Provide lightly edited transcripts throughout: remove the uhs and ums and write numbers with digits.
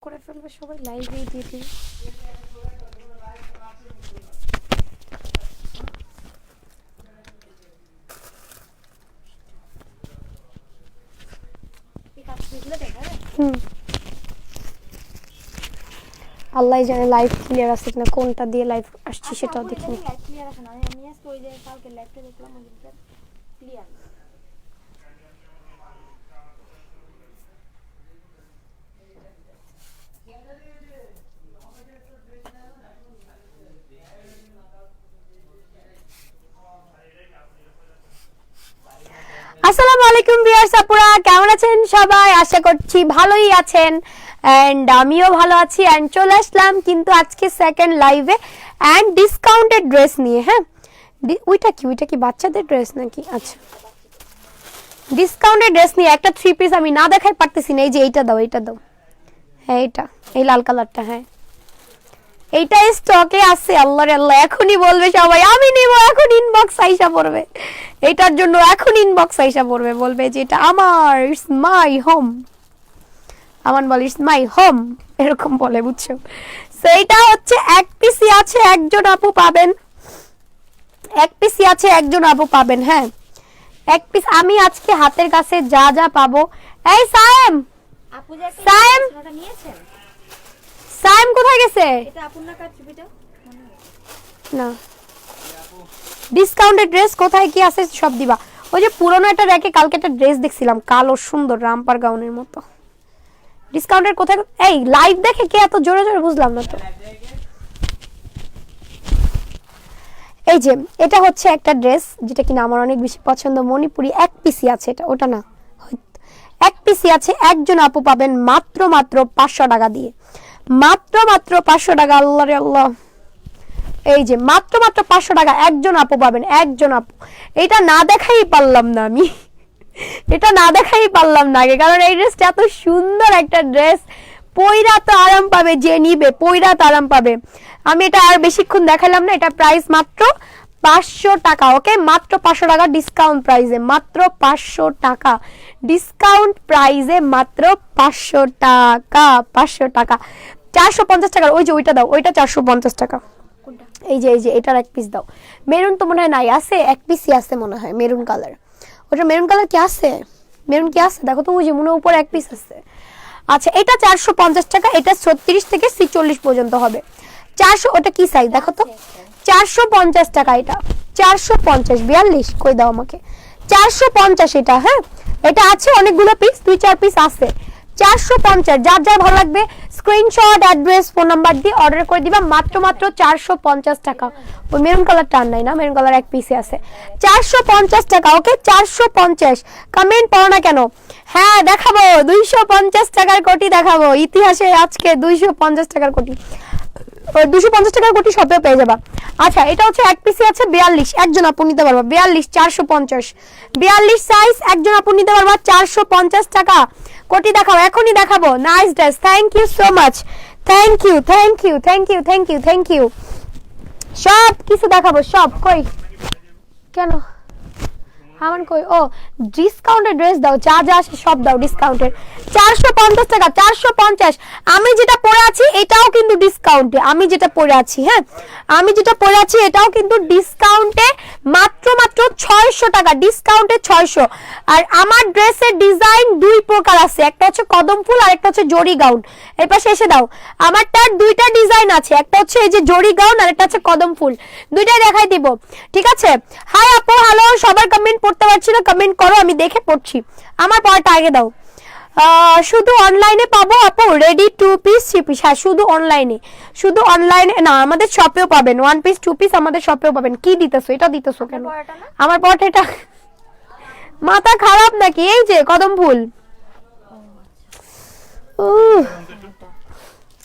করে ফেলবে সবাই, লাইভেই দিয়ে দিই। আল্লাহ জানে লাইভ ক্লিয়ার আছে কিনা, কোনটা দিয়ে লাইভ আসছে সেটাও দেখিনি। লাইভ ক্লিয়ার আছে না, আমি আজকে ওই যে কালকে লাইভটা দেখলাম ওইটা ক্লিয়ার। আসসালামু আলাইকুম ভিউয়ার্স, আপুরা কেমন আছেন সবাই? আশা করছি ভালোই আছেন এন্ড আমিও ভালো আছি। এন্ড চলে আসলাম কিন্তু আজকে সেকেন্ড লাইভে এন্ড ডিসকাউন্টেড ড্রেস নিয়ে। হ্যাঁ, ওইটা কি বাচ্চাদের ড্রেস নাকি? আচ্ছা, ডিসকাউন্টেড ড্রেস নিয়ে একটা থ্রি পিস আমি না দেখাই পারতেছি না। এই যে এইটা দাও, এইটা দাও। হ্যাঁ, এইটা এই লাল কালারটা। হ্যাঁ, এইটা স্টকে আছে। আল্লাহরে আল্লাহ, এখনই বলবে সবাই আমি নিব, এখন ইনবক্স আইসা পড়বে এটার জন্য, এখন ইনবক্স আইসা পড়বে, বলবে যে এটা আমার, ইটস মাই হোম। আমান বলে ইটস মাই হোম, এরকম বলে, বুঝছো? সো এটা হচ্ছে এক পিসি আছে, একজন আপু পাবেন। এক পিসি আছে, একজন আপু পাবেন। হ্যাঁ, এক পিস। আমি আজকে হাতের কাছে যা যা পাবো। এই সায়েম, আপু যে সায়েম ওটা নিয়েছেন? সায়েম কোথায় গেছে? এটা আপুর না কার ছবিটা? না, ডিসকাউন্টেড ড্রেস কোথায় কি আছে সব দিবা। ওই যে পুরনো একটা রেখে কালকে একটা ড্রেস দেখছিলাম, কালো সুন্দর রামপার গাউনের মতো। ডিসকাউন্টেড কোথায়? এই লাইভ দেখে কে এত জোরে জোরে, বুঝলাম না তো। এই যে এটা হচ্ছে একটা ড্রেস যেটা কিনা আমার অনেক বেশি পছন্দ, মণিপুরি। এক পিসি আছে এটা, ওটা না, এক পিসি আছে, একজন আপু পাবেন মাত্র 500 টাকা দিয়ে। মাত্র 500 টাকা। আল্লাহ রে আল্লাহ, এই যে মাত্র 500 টাকা একজন আপু পাবেন, একজন আপু। এটা না দেখাই পারলাম না আমি, এটা না দেখাই পারলাম না আগে, কারণ এই ড্রেসটা এত সুন্দর একটা ড্রেস। পয়রা তো আরাম পাবে, যে নিবে পয়রা তো আরাম পাবে। আমি এটা আর বেশিক্ষণ দেখালাম না। এটা প্রাইস মাত্র 500 টাকা। ওকে, মাত্র 500 টাকা ডিসকাউন্ট প্রাইসে, মাত্র 500 টাকা ডিসকাউন্ট প্রাইসে, মাত্র 500 টাকা। 500 টাকা, 450 টাকার। ওই যে ওইটা দাও, ওইটা 450 টাকা। এই যে এটার এক পিস দাও। মেরুন তো মনে হয় নাই, আছে এক পিসই আছে মনে হয়, মেরুন কালার। ওটা মেরুন কালার কি আছে? মেরুন কি আছে? দেখো তো, ওই যে মনে উপরে এক পিস আছে। আচ্ছা, এটা 450 টাকা। এটা 36 থেকে 46 পর্যন্ত হবে। 400, ওটা কি সাইজ দেখো তো? 450 টাকা এটা। 450, 42 কই দাও আমাকে। 450 এটা। হ্যাঁ, এটা আছে অনেকগুলো পিস, 2-4 পিস আছে। 450, যার যার ভালো লাগবে স্ক্রিনশট, অ্যাড্রেস, ফোন নাম্বার দিয়ে অর্ডার করে দিবা। মাত্র 450 টাকা। ওই মেরুন কালারটা আর নাই না, মেরুন কালার এক পিসে আছে। 450 টাকা। ওকে, 450। কমেন্ট পাও না কেন? হ্যাঁ, দেখাবো 250 টাকার কোটি দেখাবো। ইতিহাসে আজকে 250 টাকার কোটি, 250 টাকার কোটি শপে পেয়ে যাবা। আচ্ছা, এটা হচ্ছে এক পিসি আছে, 42, একজন আপু নিতে পারবা। 42, 450, 42 সাইজ, একজন আপু নিতে পারবা 450 টাকা। কোটি দেখাবো, এখনই দেখাবো। Nice dress, thank you so much, thank you, thank you, thank you, thank you, thank you. সব কিছু দেখাবো, সব। কই কেন আমার কই? ও, ডিসকাউন্টেড ড্রেস দাও, যা যা আসে সব দাও ডিসকাউন্টেড। 450 টাকা, 450। আমি যেটা পরে আছি এটাও কিন্তু ডিসকাউন্টে। আমি যেটা পরে আছি, হ্যাঁ, আমি যেটা পরে আছি এটাও কিন্তু ডিসকাউন্টে, মাত্র 600 টাকা ডিসকাউন্টে, 600। আর আমার ড্রেসের ডিজাইন দুই প্রকার আছে, একটা হচ্ছে কদম ফুল আর একটা হচ্ছে জরি গাউন। এর পাশে এসে দাও, আমারটার দুইটা ডিজাইন আছে, একটা হচ্ছে এই যে জরি গাউন আর একটা হচ্ছে কদম ফুল। দুইটাই দেখাই দিব, ঠিক আছে? হাই আপু, হ্যালো। সবার কমেন্ট পড়তে পারছি না, কমেন্ট করো, আমি দেখে পড়ছি। আমার পড়াটা আগে দাও। শুধু অনলাইনে পাবো আপু? Ready 2 piece 3 piece? হ্যাঁ, শুধু অনলাইনে, শুধু অনলাইনে না, আমাদের শপেও পাবেন। 1 পিস 2 পিস আমাদের শপেও পাবেন। কি দিতেছো? এটা দিতেছো কেন? আমার পড়াটা এটা মাথা খারাপ নাকি? এই যে কদম ফুল।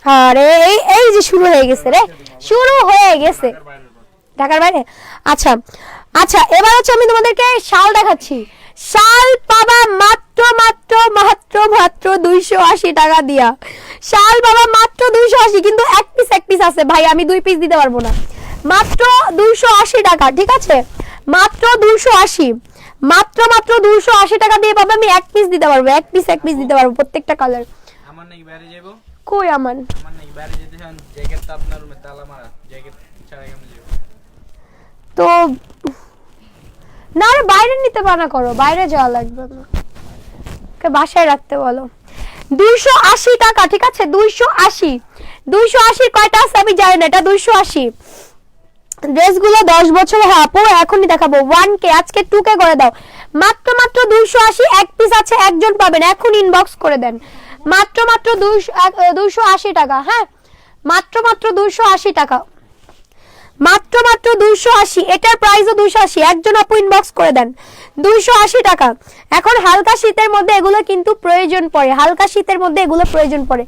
আরে এই যে শুরু হয়ে গেছে রে, শুরু হয়ে গেছে। ঢাকার বাইরে? আচ্ছা আচ্ছা, এবার হচ্ছে আমি তোমাদেরকে শাল দেখাচ্ছি। শাল পাবা মাত্র 280 টাকা দিয়া। শাল পাবা মাত্র 280, কিন্তু এক পিস আছে ভাই, আমি 2 পিস দিতে পারবো না। মাত্র 280 টাকা, ঠিক আছে? মাত্র 280, মাত্র 280 টাকা দিয়ে পাবে। আমি এক পিস দিতে পারবো, এক পিস দিতে পারবো, প্রত্যেকটা কালার। আমার নাকি বাইরে যাবো। কই আমার নাকি বাইরে যেতে চান জ্যাকেট তো আপনার রুমে তালা মারা জ্যাকেট ছাড়া কেমন যাবে তো না রে বাইরে নিতে বানা করো বাইরে যাওয়া লাগবে না ওকে বাসায় রাখতে বলো 280 টাকা ঠিক আছে 280 কয়টা আছে আমি জানি না এটা 280 ড্রেসগুলো 10 বছরের হ্যাঁ আপু এখনই দেখাবো 1K আজকে 2K করে দাও মাত্র 280 এক পিস আছে একজন পাবেন এখন ইনবক্স করে দেন মাত্র 280 টাকা হ্যাঁ মাত্র 280 টাকা মাত্র 280 এটার প্রাইসও 280 একজন আপু ইনবক্স করে দেন 280 টাকা এখন হালকা শীতের মধ্যে এগুলো কিন্তু প্রয়োজন পড়ে হালকা শীতের মধ্যে এগুলো প্রয়োজন পড়ে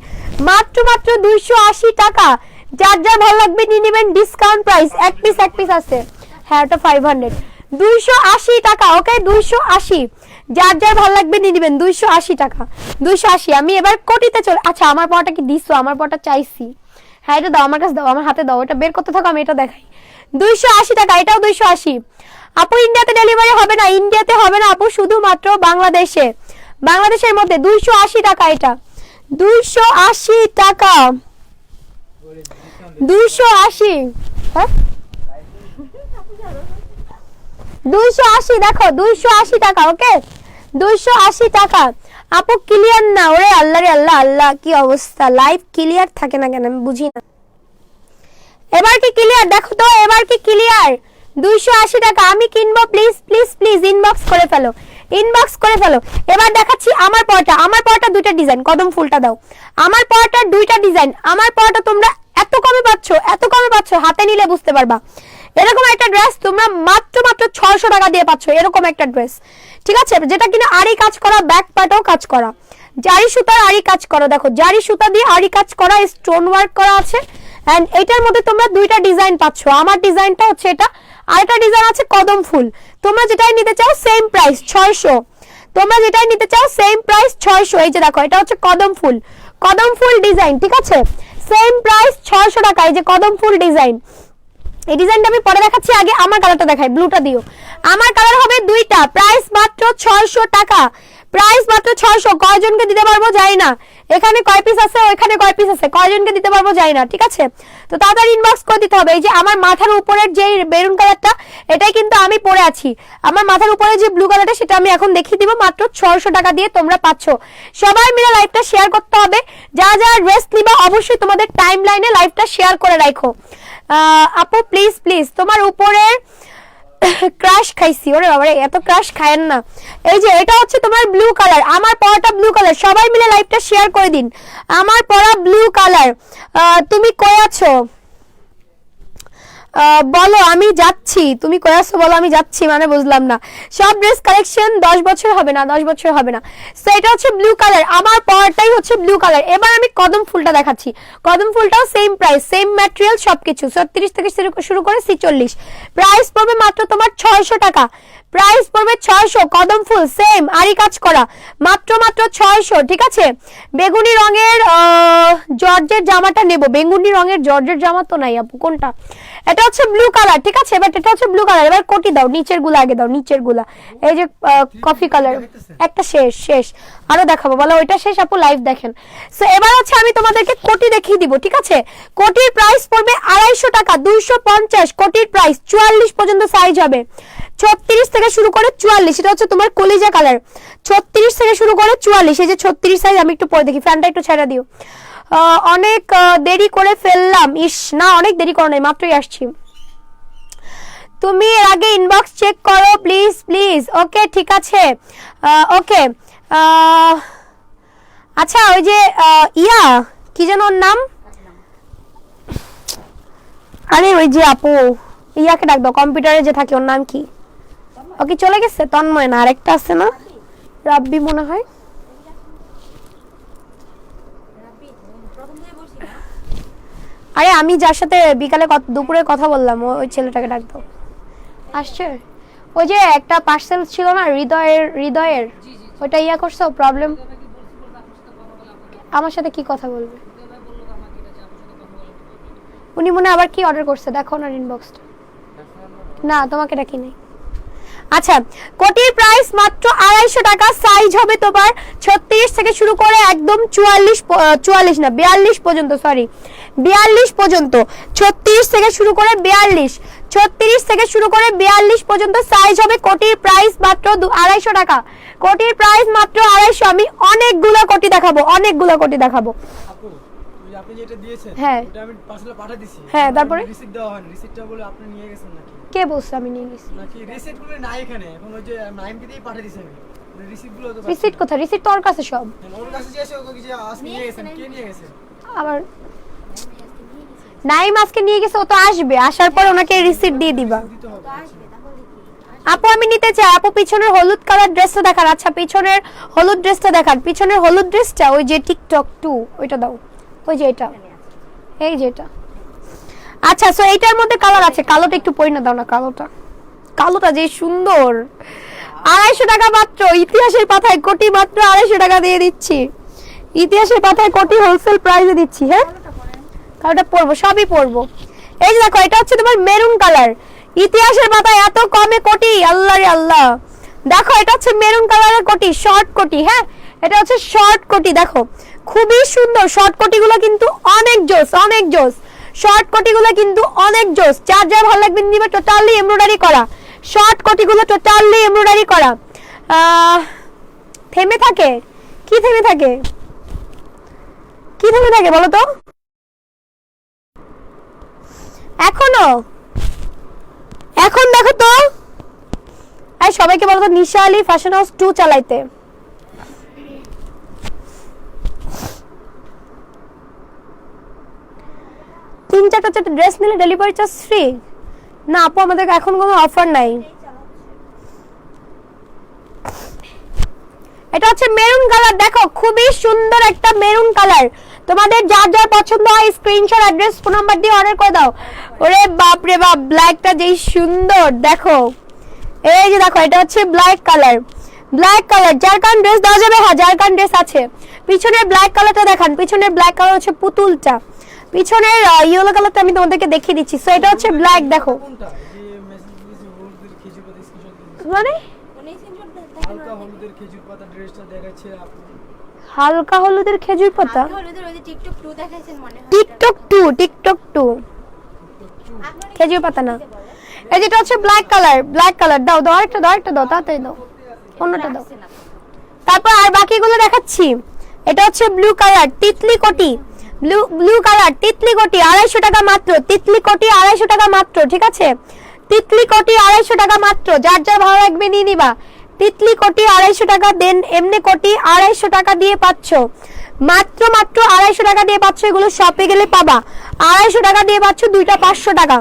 মাত্র 280 টাকা যার যা ভালো লাগবে নিয়ে নেবেন ডিসকাউন্ট প্রাইস এক পিস আছে হ্যাঁ এটা 500 280 টাকা ওকে 280 যার যার ভালো লাগবে নিয়ে নেবেন 280 টাকা 280 আমি এবার কোটিতে চলে আচ্ছা আমার পড়াটা কি দিছো আমার পড়াটা চাইছি হ্যাঁ এটা দাও আমার কাছে দাও আমার হাতে দাও এটা বের করতে থাকো আমি এটা দেখাই 280 টাকা এটাও 280 আপু ইন্ডিয়াতে ডেলিভারি হবে না ইন্ডিয়াতে হবে না আপু শুধুমাত্র বাংলাদেশের মধ্যে 280 টাকা এটা 280 টাকা 280 হ্যাঁ 280 দেখো 280 টাকা ওকে 280 টাকা আপু ক্লিয়ার না ওরে আল্লাহ রে আল্লাহ আল্লাহ কি অবস্থা লাইভ ক্লিয়ার থাকে না কেন আমি বুঝি না এবার কি ক্লিয়ার দেখো তো এবার কি ক্লিয়ার 280 টাকা আমি কিনবো প্লিজ ইনবক্স করে ফেলো এবার দেখাচ্ছি আমার পরটা দুইটা ডিজাইন কদম ফুলটা দাও আমার পরটা দুইটা ডিজাইন আমার পরটা তোমরা এত কমে পাচ্ছ হাতে নিলে বুঝতে পারবা এরকম একটা ড্রেস তোমরা মাত্র 600 টাকা দিয়ে পাচ্ছ এরকম একটা ড্রেস ঠিক আছে যেটা কিনা আড়ি কাজ করা ব্যাক পার্টও কাজ করা জারি সুতার আড়ি কাজ করা দেখো জারি সুতা দিয়ে আড়ি কাজ করা স্টোন ওয়ার্ক করা আছে এন্ড এটার মধ্যে তোমরা দুইটা ডিজাইন পাচ্ছ আমার ডিজাইনটা হচ্ছে এটা আরেকটা ডিজাইন আছে কদম ফুল তোমরা যেটাই নিতে চাও সেম প্রাইস 600 এই যে দেখো এটা হচ্ছে কদম ফুল ডিজাইন ঠিক আছে সেম প্রাইস 600 টাকা এই যে কদম ফুল ডিজাইন এই ডিজাইনটা আমি পরে দেখাচ্ছি আগে আমার কালারটা দেখাই ব্লুটা দিও আমার কালার হবে দুইটা প্রাইস মাত্র 600 টাকা কয়জনকে দিতে পারবো জানি না এখানে কয় পিস আছে ওখানে কয় পিস আছে কয়জনকে দিতে পারবো জানি না ঠিক আছে তো তাড়াতাড়ি ইনবক্স করে দিতে হবে এই যে আমার মাথার উপরের যে বেরুন কালারটা এটাই কিন্তু আমি পরে আছি আমার মাথার উপরে যে ব্লু কালারটা সেটা আমি এখন দেখিয়ে দিব মাত্র 600 টাকা দিয়ে তোমরা পাচ্ছ সবাই মিলে লাইভটা শেয়ার করতে হবে যারা যারা ড্রেস নিবা অবশ্যই তোমাদের টাইমলাইনে লাইভটা শেয়ার করে রাখো আপু প্লিজ তোমার উপরের ক্রাশ খাইছি ওরে বাবা এত ক্রাশ খায়েন না এই যে এটা হচ্ছে তোমার ব্লু কালার আমার পরাটা ব্লু কালার সবাই মিলে লাইভটা শেয়ার করে দিন আমার পরা ব্লু কালার তুমি কই আছো বলো আমি যাচ্ছি তুমি কই আছো বলো আমি যাচ্ছি মানে বুঝলাম না সব ড্রেস কালেকশন 10 বছর হবে না সো এটা হচ্ছে ব্লু কালার আমার পরাটাই হচ্ছে ব্লু কালার এবার আমি কদম ফুলটা দেখাচ্ছি কদম ফুলটাও সেম প্রাইস সেম ম্যাটেরিয়াল সবকিছু 36 থেকে শুরু করে 46 প্রাইস পড়বে মাত্র তোমার 600 টাকা প্রাইস পড়বে 600 কদম ফুল সেম আরি কাজ করা মাত্র 600 ঠিক আছে বেগুনি রঙের জর্জের জামাটা নেব বেগুনি রঙের জর্জের জামা তো নাই আপু কোনটা এটা হচ্ছে ব্লু কালার ঠিক আছে বাট এটা হচ্ছে ব্লু কালার এবার কোটি দাও নিচের গুলা আগে দাও নিচের গুলা এই যে কফি কালার একটা শেষ আরো দেখাবো বলো ওইটা শেষ আপু লাইভ দেখেন সো এবার হচ্ছে আমি তোমাদেরকে কোটি দেখিয়ে দিব ঠিক আছে কোটির প্রাইস পড়বে 250 টাকা 250 কোটির প্রাইস 44 পর্যন্ত সাইজ হবে 36 থেকে শুরু করে 44 এটা হচ্ছে তোমার কলিজা কালার 36 থেকে শুরু করে 44 এই যে 36 সাইজ আমি একটু পরে দেখি ফ্যানটা একটু ছেড়ে দিও অনেক দেরি করে ফেললাম ইস না অনেক দেরি করো নাই মাত্রই আসছি তুমি এর আগে ইনবক্স চেক করো প্লিজ ওকে ঠিক আছে ওকে আচ্ছা ওই যে ইয়া কি যেন ওর নাম আরে ওই যে আপু ইয়াকে ডাক দাও কম্পিউটারে যে থাকে ওর নাম কি ওকে চলে গেছে তন্ময় না আরেকটা আছে না রাব্বি মনে হয় আরে আমি যার সাথে বিকালে দুপুরে কথা বললাম ওই ছেলেটাকে ডাক দাও আসছে ওই যে একটা পার্সেল ছিল না হৃদয়ের ওটা ইয়া করছো প্রবলেম আমার সাথে কি কথা বলবে উনি মনে আবার কি অর্ডার করছে দেখো না ইনবক্সটা না তোমাকে ডাকি নাই আচ্ছা, কোটির প্রাইস মাত্র 250 টাকা। সাইজ হবে তোমার 36 থেকে শুরু করে একদম 44 না 42 পর্যন্ত, সরি 42 পর্যন্ত। 36 থেকে শুরু করে 42, 36 থেকে শুরু করে 42 পর্যন্ত সাইজ হবে। কোটির প্রাইস মাত্র 250 টাকা। কোটির প্রাইস মাত্র 250। আমি অনেকগুলো কোটি দেখাবো, অনেকগুলো কোটি দেখাবো। আপু আপনি যেটা দিয়েছেন হ্যাঁ। ওটা আমি পার্সেলে পাঠিয়ে দিছি। হ্যাঁ, তারপরে রিসিট দেওয়া হয়নি। রিসিটটা বলে আপনি নিয়ে গেছেন নাকি? কে বলছে আমি নিয়ে গেছি? নাকি রিসিট গুলো নাই এখানে। এখন ওই যে নাইমকে দিয়েই পাঠিয়ে দিছি আমি। রিসিট গুলো তো রিসিট কোথায়? রিসিট তো ওর কাছে সব। ওর কাছে যে এসে ওকে যে আজকে নিয়ে গেছেন, কে নিয়ে গেছে? আবার নাইম আজকে নিয়ে গেছে, ও তো আসবে, আসার পর ওনাকে রিসিট দিয়ে দিবা। দিতে হবে। আপু আমি নিতে চাই। আপু পিছনের হলুদ কালার ড্রেসটা দেখান। আচ্ছা পিছনের হলুদ ড্রেসটা দেখান। পিছনের হলুদ ড্রেসটা ওই যে টিকটক 2 ওইটা দাও। ওই যে এটা, এই যে এটা। আচ্ছা সো এইটার মধ্যে কালার আছে। কালোটা একটু পরিনা দাও না। কালোটা, কালোটা যে সুন্দর। 250 টাকা মাত্র। ইতিহাসের পাতায় কোটি মাত্র 250 টাকা দিয়ে দিচ্ছি। ইতিহাসের পাতায় কোটি হোলসেল প্রাইসে দিচ্ছি। হ্যাঁ, কালোটা পরবো, সবই পরবো। এই যে দেখো, এটা হচ্ছে তোমার মেরুন কালার। ইতিহাসের পাতায় এত কমে কোটি, আল্লাহ রে আল্লাহ। দেখো এটা হচ্ছে মেরুন কালারের কোটি, শর্ট কোটি। হ্যাঁ, এটা হচ্ছে শর্ট কোটি। দেখো খুবই সুন্দর। শর্ট কোটিগুলো কিন্তু অনেক জোস, অনেক জোস। শর্ট কোটিগুলো কিন্তু অনেক জোস। যার যার ভালো লাগবে নিবে। টোটালি এমব্রয়ডারি করা শর্ট কোটিগুলো, টোটালি এমব্রয়ডারি করা। থেমে থাকে কি? থেমে থাকে কি? থেমে থাকে বলো তো? এখনো এখন দেখো তো। এই সবাইকে বলো তো নিশা আলী ফ্যাশন হাউস 2 চালাইতে। তিন চারটা ড্রেস নিলে ডেলিভারি চার্জ ফ্রি? না আপু, আমাদের এখন কোনো অফার নাই। এটা হচ্ছে মেরুন কালার। দেখো খুবই সুন্দর একটা মেরুন কালার। তোমাদের যার যার পছন্দ হয় স্ক্রিনশট, অ্যাড্রেস, ফোন নাম্বার দিয়ে অর্ডার করে দাও। ওরে বাপ রে বাপ, ব্ল্যাকটা যেই সুন্দর। দেখো এই যে দেখো, এটা হচ্ছে ব্ল্যাক কালার। ব্ল্যাক কালার যার কারণ ড্রেস দেওয়া যাবে। হ্যাঁ, যার কারণ ড্রেস আছে। পিছনের ব্ল্যাক কালারটা দেখান। পিছনের ব্ল্যাক কালার হচ্ছে পুতুলটা। পিছনের ইয়েলো কালারটা আমি তোমাদেরকে দেখিয়ে দিচ্ছি। সো এটা হচ্ছে ব্ল্যাক। দেখো কোনটা? এই যে মেসেজ দিয়েছি হলুদের খেজুর পাতা স্ক্রিনশট দিয়েছি। মানে হালকা হলুদের খেজুর পাতা ড্রেসটা দেখাচ্ছে আপু। হালকা হলুদের খেজুর পাতা। হলুদের ওই যে টিকটক 2 দেখাইছেন মনে হয়। টিকটক 2, টিকটক 2 খেজুর পাতা না। এই যেটা হচ্ছে ব্ল্যাক কালার। ব্ল্যাক কালার দাও, দাও আরেকটা দাও, আরেকটা দাও, তাড়াতাড়ি দাও, অন্যটা দাও। তারপর আর বাকিগুলো দেখাচ্ছি। এটা হচ্ছে ব্লু কালার তিতলি কোটি। ব্লু কালার তিতলি কোটি 250 টাকা মাত্র। তিতলি কোটি 250 টাকা মাত্র। ঠিক আছে, তিতলি কোটি 250 টাকা মাত্র। যার যার ভালো লাগবে নিয়ে নিবা। তিতলি কোটি 250 টাকা দেন। এমনি কোটি 250 টাকা দিয়ে পাচ্ছ। মাত্র মাত্র 250 টাকা দিয়ে পাচ্ছ। এগুলো শপে গেলে পাবা। 250 টাকা দিয়ে পাচ্ছ। দুইটা 500 টাকা,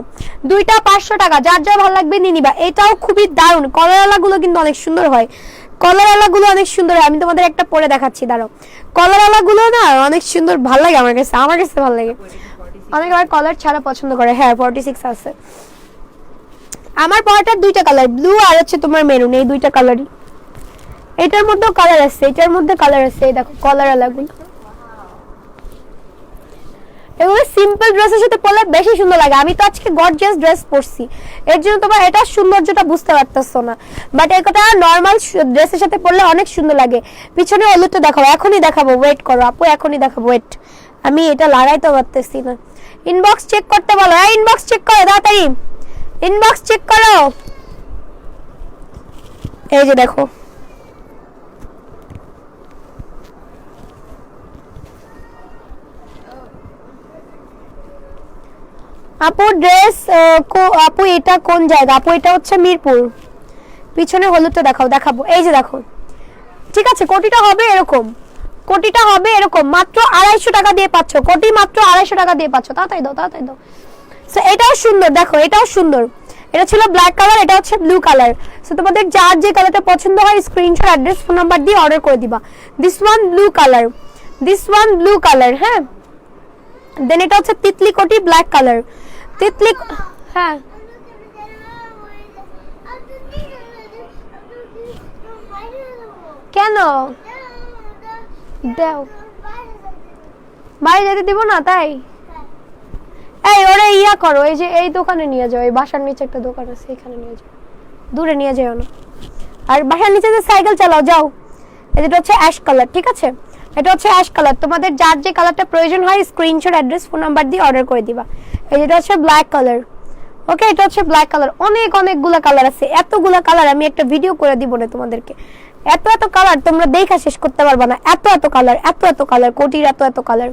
দুইটা 500 টাকা। যার যার ভালো লাগবে নিয়ে নিবা। এটাও খুবই দারুণ। কলারওয়ালা গুলো কিন্তু অনেক সুন্দর হয়। কলারওয়ালা গুলো অনেক সুন্দর হয়। আমি তোমাদের একটা পরে দেখাচ্ছি, দাঁড়াও। কলারওয়ালা গুলো না অনেক সুন্দর, ভালো লাগে আমার কাছে। আমার কাছে ভালো লাগে। অনেক আবার কলার ছাড়া পছন্দ করে। হ্যাঁ 46 আছে আমার পরাটার। দুইটা কালার, ব্লু আর হচ্ছে তোমার মেরুন, এই দুইটা কালারই। এটার মধ্যেও কালার আছে, এটার মধ্যে কালার আছে। এই দেখো কলারওয়ালা গুলো। এগুলো সিম্পল ড্রেসের সাথে পরলে বেশি সুন্দর লাগে। আমি তো আজকে গর্জিয়াস ড্রেস পরছি, এর জন্য তোমার এটা সৌন্দর্যটা বুঝতে পারতেছো না। বাট এটা নর্মাল ড্রেসের সাথে পরলে অনেক সুন্দর লাগে। পিছনে হলুদটা দেখাবো, এখনই দেখাবো। ওয়েট করো আপু, এখনই দেখাবো। ওয়েট, আমি এটা লাগাইতে পারতেছি না। ইনবক্স চেক করতে বলো। হ্যাঁ ইনবক্স চেক করো তাড়াতাড়ি। ইনবক্স চেক করো। এই যে দেখো, আপু ড্রেস আপু এটা কোন জায়গা? আপু এটা হচ্ছে মিরপুর। পিছনে হলুদটা দেখাও, দেখাবো। এই যে দেখো, ঠিক আছে। কোটিটা হবে এরকম, কোটিটা হবে এরকম। মাত্র 250 টাকা দিয়ে পাচ্ছ। কোটি মাত্র 250 টাকা দিয়ে পাচ্ছ। তাড়াতাড়ি দাও, তাড়াতাড়ি দাও। সো এটাও সুন্দর। দেখো এটাও সুন্দর। এটা ছিল ব্ল্যাক কালার, এটা হচ্ছে ব্লু কালার। সো তোমাদের যার যে কালারটা পছন্দ হয় স্ক্রিনশট, অ্যাড্রেস, ফোন নাম্বার দিয়ে অর্ডার করে দিবা। This one blue colour, this one blue colour. হ্যাঁ, দেন এটা হচ্ছে তিতলি কোটি ব্ল্যাক কালার। তিতলি, হ্যাঁ কেন দাও, বাইরে যেতে দিব না তাই? এই ওরে ইয়া করো, এই যে এই দোকানে নিয়ে যাও। এই বাসার নিচে একটা দোকান আছে, এখানে নিয়ে যাও। দূরে নিয়ে যেও না। আর বাসার নিচে যে সাইকেল চালাও যাও। এটা হচ্ছে অ্যাশ কালার, ঠিক আছে? এটা হচ্ছে অ্যাশ কালার। তোমাদের যার যে কালারটা প্রয়োজন হয় স্ক্রিনশট, অ্যাড্রেস, ফোন নাম্বার দিয়ে অর্ডার করে দিবা। এটা হচ্ছে ব্ল্যাক কালার। ওকে, এটা হচ্ছে ব্ল্যাক কালার। অনেকগুলা কালার আছে, এতগুলা কালার আমি একটা ভিডিও করে দিব না তোমাদেরকে। এত কালার তোমরা দেখা শেষ করতে পারবা না। এত কালার কোটির এত কালার।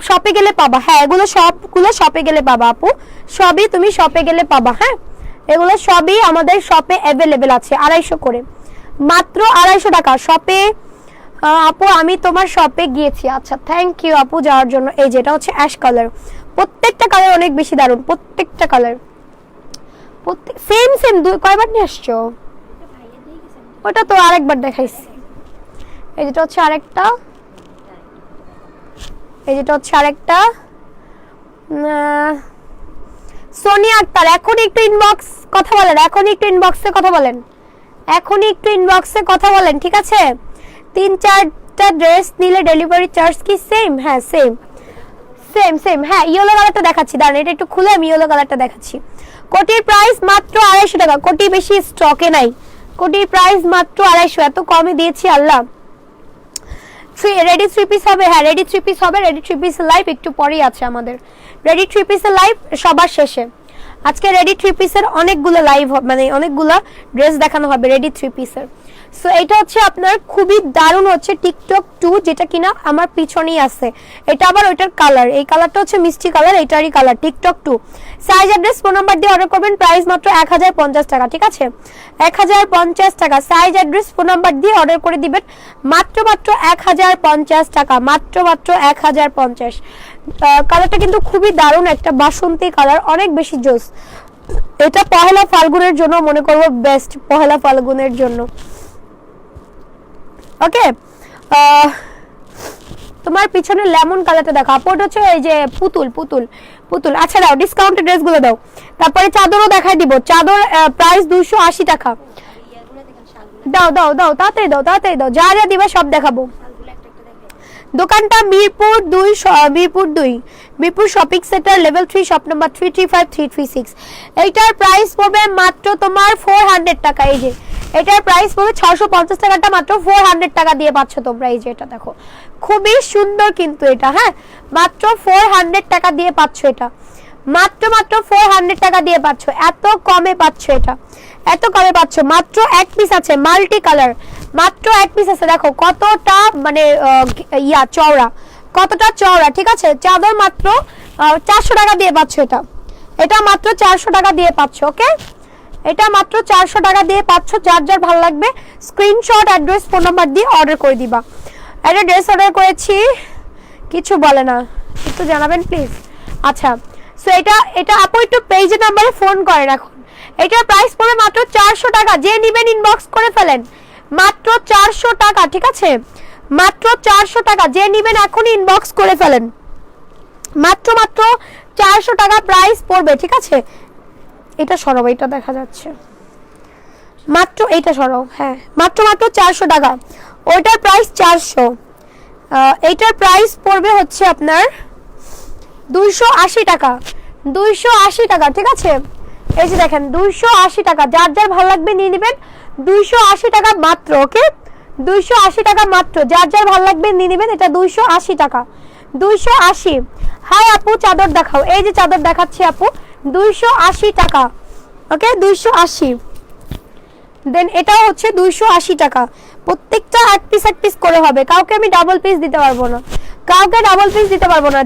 শপে গেলে পাবা। হ্যাঁ, এগুলো সবগুলো শপে গেলে পাবা আপু, সবই তুমি শপে গেলে পাবা। হ্যাঁ, এগুলো সবই আমাদের শপে অ্যাভেলেবেল আছে। 250 করে, মাত্র 250 টাকা শপে। আপু আমি তোমার শপে গিয়েছি। আচ্ছা, থ্যাংক ইউ আপু যাওয়ার জন্য। এই যে এটা হচ্ছে অ্যাশ কালার। প্রত্যেকটা কালার অনেক বেশি দারুণ, প্রত্যেকটা কালার সেম। কয়বার নিয়ে আসছো? ওটা তো আরেকবার দেখাইছি। এই যেটা হচ্ছে আরেকটা, সোনিয়া আক্তার। এখন একটু ইনবক্সে কথা বলেন, ঠিক আছে? 3-4টা ড্রেস নিলে ডেলিভারি চার্জ কি সেম? হ্যাঁ, সেম। হ্যাঁ, ইয়েলো কালারটা দেখাচ্ছি, দাঁড়ান এটা একটু খুলে আমি ইয়েলো কালারটা দেখাচ্ছি। কোটির প্রাইস মাত্র 250 টাকা। কোটি বেশি স্টকে নাই। কোটির প্রাইস মাত্র 250, এত কমে দিয়েছি আল্লাহ। রেডি 3 পিস হবে। হ্যাঁ, রেডি 3 পিস হবে। রেডি 3 পিস লাইভ একটু পরেই আছে আমাদের। রেডি 3 পিসের লাইভ সবার শেষে। আজকে রেডি 3 পিসের অনেকগুলো লাইভ, মানে অনেকগুলো ড্রেস দেখানো হবে রেডি 3 পিসের। সো এটা হচ্ছে আপনার খুবই দারুণ হচ্ছে টিকটক 2, যেটা কিনা আমার পিছনেই আছে। এটা আবার ওইটার কালার, এই কালারটা হচ্ছে মিষ্টি কালার, এটারই colour TikTok 2। Size, address, phone number দিয়ে অর্ডার করবেন। প্রাইস মাত্র 1050 টাকা, ঠিক আছে? 1050 টাকা। সাইজ, অ্যাড্রেস, ফোন নাম্বার দিয়ে অর্ডার করে দিবেন। মাত্র 1050 টাকা, মাত্র 1050। কালারটা কিন্তু খুবই দারুণ একটা বাসন্তী কালার, অনেক বেশি জোস। এটা পহেলা ফাল্গুনের জন্য মনে করবো বেস্ট, পহেলা ফাল্গুনের জন্য। ওকে, তোমার পিছনে লেমন কালারটা দেখো আপু, ওটা হচ্ছে এই যে পুতুল। আচ্ছা দাও, ডিসকাউন্টেড ড্রেসগুলো দাও। তারপরে চাদরও দেখাই দিব। চাদর প্রাইস 280 টাকা। দাও তাড়াতাড়ি দাও, যা দিবা সব দেখাবো। দোকানটা Mirpur 2 shopping centre, level 3, shop number 335 336। এইটার প্রাইস পড়বে মাত্র তোমার 400 টাকা। এই যে এটার প্রাইস পড়বে 650 টাকাটা মাত্র 400 টাকা দিয়ে পাচ্ছ তোমরা। এই যে এটা দেখো, খুবই সুন্দর কিন্তু এটা। হ্যাঁ, মাত্র 400 টাকা দিয়ে পাচ্ছ এটা। মাত্র 400 টাকা দিয়ে পাচ্ছ। এত কমে পাচ্ছ এটা, মাত্র এক পিস আছে, মাল্টি কালার। মাত্র এক পিস আছে। দেখো কতটা মানে চওড়া, ঠিক আছে? চাদর মাত্র 400 টাকা দিয়ে পাচ্ছ এটা মাত্র 400 টাকা দিয়ে পাচ্ছ। ওকে, এটা মাত্র 400 টাকা দিয়ে পাচ্ছ। যার ভালো লাগবে স্ক্রিনশট, অ্যাড্রেস, ফোন নাম্বার দিয়ে অর্ডার করে দিবা। একটা ড্রেস অর্ডার করেছি, কিছু বলে না, একটু জানাবেন প্লিজ। আচ্ছা, সো এটা আপু একটু পেজের নাম্বারে ফোন করেন এখন। এটার প্রাইস পড়বে মাত্র 400 টাকা। যে নিবেন ইনবক্স করে ফেলেন। মাত্র 400 টাকা, ঠিক আছে? মাত্র 400 টাকা। যে নিবেন এখনই ইনবক্স করে ফেলেন। মাত্র 400 টাকা প্রাইস পড়বে, ঠিক আছে? এটা সরাও, এটা দেখা যাচ্ছে। মাত্র এটা সরাও। হ্যাঁ, মাত্র 400 টাকা। ওইটার প্রাইস 400। এইটার প্রাইস পড়বে হচ্ছে আপনার 280 টাকা। 280 টাকা, ঠিক আছে? এই যে দেখেন 280 টাকা। যার ভালো লাগবে নিয়ে নেবেন। 280 টাকা মাত্র। ওকে, 280 টাকা মাত্র। যার ভালো লাগবে নিয়ে নেবেন। এটা 280 টাকা, 280। হাই আপু, চাদর দেখাও। এই যে চাদর দেখাচ্ছি আপু, 280 টাকা। ওকে, 280। দেন এটাও হচ্ছে 280 টাকা। প্রত্যেকটা এক পিস করে হবে। কাউকে আমি ডাবল পিস দিতে পারবো না।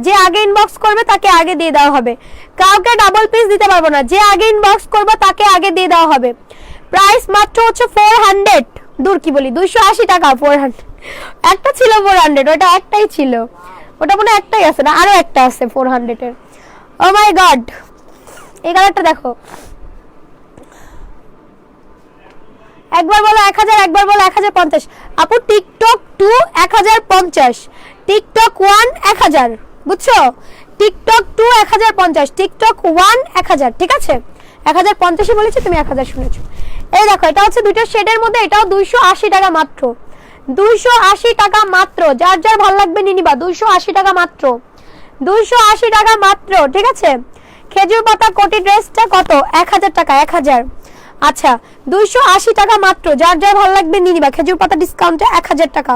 যে আগে ইনবক্স করবে তাকে আগে দিয়ে দেওয়া হবে। কাউকে ডাবল পিস দিতে পারবো না। যে আগে ইনবক্স করবে তাকে আগে দিয়ে দেওয়া হবে। প্রাইস মাত্র হচ্ছে 400। দূর কি বলি, 280 টাকা 400। একটা ছিল 400, ওটা একটাই ছিল। ওটা মনে একটাই আছে না, আরো একটা আছে 400 এর। ও মাই গড, এই কালারটা দেখো। একবার বলো 1000, একবার বলো 1050। আপু টিকটক 2 1050, টিকটক 1 1000, বুঝছো? টিকটক 2 1050, টিকটক 1 1000, ঠিক আছে? 1050ই বলেছি, তুমি 1000 শুনেছো। এই দেখো, এটা হচ্ছে দুইটা শেডের মধ্যে। এটাও 280 টাকা মাত্র। 280 টাকা মাত্র। যার ভালো লাগবে নিয়ে নিবা। 280 টাকা মাত্র, 280 টাকা মাত্র, ঠিক আছে? খেজুর পাতা কোটি ড্রেসটা কত? 1000 টাকা, 1000। আচ্ছা 280 টাকা মাত্র, যার যার ভালো লাগবে নিয়ে নিবা। খেজুর পাতা ডিসকাউন্টে 1000 টাকা।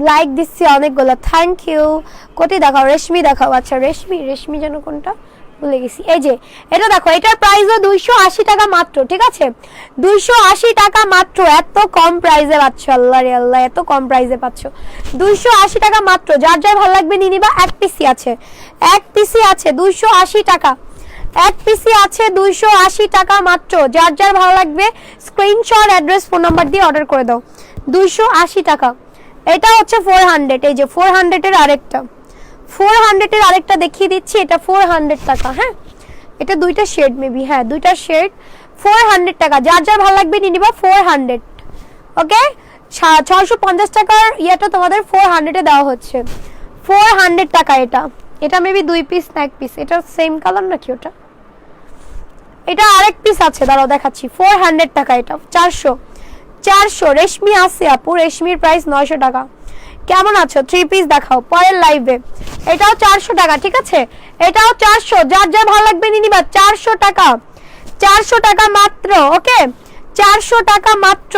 লাইক দিচ্ছি অনেকগুলো, থ্যাংক ইউ। কোটি দেখাও, রেশমি দেখাও। আচ্ছা রেশমি যেন কোনটা ভুলে গেছি। এই যে এটা দেখো, এটার প্রাইসও 280 টাকা মাত্র, ঠিক আছে? 280 টাকা মাত্র, এত কম প্রাইসে পাচ্ছ। আল্লাহ রে আল্লাহ, এত কম প্রাইসে পাচ্ছ। 280 টাকা মাত্র, যার যার ভালো লাগবে নিয়ে নিবা। এক পিসি আছে 280 টাকা। এক পিসি আছে 280 টাকা মাত্র, যার যার ভালো লাগবে স্ক্রিনশট, অ্যাড্রেস, ফোন নাম্বার দিয়ে অর্ডার করে দাও। 280 টাকা। এটা হচ্ছে 400। এই যে 400 এর আরেকটা, 400 এর আরেকটা দেখিয়ে দিচ্ছি। এটা 400 টাকা। হ্যাঁ, এটা দুইটা শেড মেবি, হ্যাঁ দুইটা শেড, 400 টাকা। যার যার ভালো লাগবে নিয়ে নিবা। 400, ওকে? 650 টাকার ইয়েটা তোমাদের 400 এ দেওয়া হচ্ছে। 400 টাকা। এটা মেবি 2 পিস না 1 পিস? এটা সেম কালার নাকি ওটা? এটা আরেক পিস আছে, দাঁড়াও দেখাচ্ছি। 400 টাকা। এটা 400 রেশমি আছে আপু, রেশমির প্রাইস 900 টাকা। কেমন আছো? 3 পিস দেখাও পরের লাইভে। এটাও 400 টাকা, ঠিক আছে? এটাও 400, যার যার ভালো লাগবে নিয়ে নিবা। 400 টাকা, 400 টাকা মাত্র, ওকে? 400 টাকা মাত্র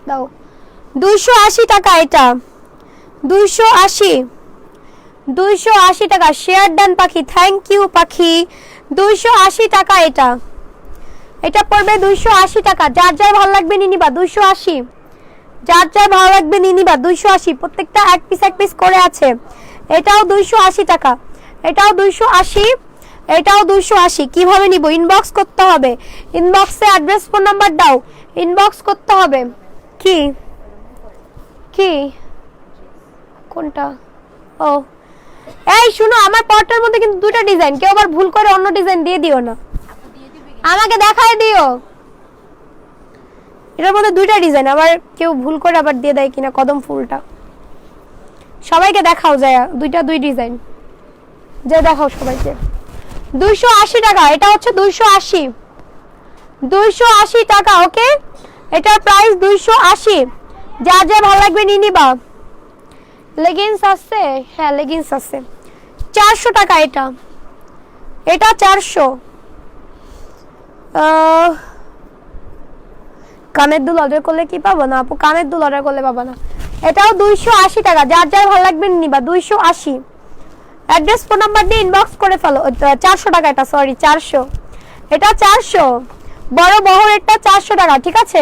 দাও। 280 টাকা। এটা 280 টাকা। শেয়ার ডান পাখি, থ্যাংক ইউ পাখি। 280 টাকা। এটা পড়বে 280 টাকা। যার যার ভালো লাগবে নিয়ে নিবা। 280, যার যার ভালো লাগবে নিয়ে নিবা। 280, প্রত্যেকটা এক পিস করে আছে। এটাও 280 টাকা। এটাও 280, এটাও 280। কিভাবে নিব? ইনবক্স করতে হবে। ইনবক্সে অ্যাড্রেস, ফোন নাম্বার দাও, ইনবক্স করতে হবে। কি কোনটা? ও এই শুনো, আমার পরটার মধ্যে কিন্তু দুটো ডিজাইন, কেউ আবার ভুল করে অন্য ডিজাইন দিয়ে দিও না, আমাকে দেখায় দিও। এটার মধ্যে দুইটা ডিজাইন, আবার কেউ ভুল করে আবার দিয়ে দেয় কিনা। কদম ফুলটা সবাইকে দেখাও যায়, দুই ডিজাইন যে দেখাও সবাইকে। 280 টাকা। এটা হচ্ছে 280 টাকা, ওকে? এটার প্রাইস 280। যার যা ভালো লাগবে নিয়ে নিবা। লেগিংস আছে, হ্যাঁ লেগিংস আছে। 400 টাকা। এটা 400। কানের দুল অর্ডার করলে কি পাবো না আপু? কানের দুল অর্ডার করলে পাবো না। এটাও 280 টাকা। যার যার ভালো লাগবে নিবা। 280। অ্যাড্রেস, ফোন নাম্বার দিয়ে ইনবক্স করে ফেলো। 400 টাকা এটা, সরি 400। এটা 400, বড় বহরেরটা 400 টাকা, ঠিক আছে?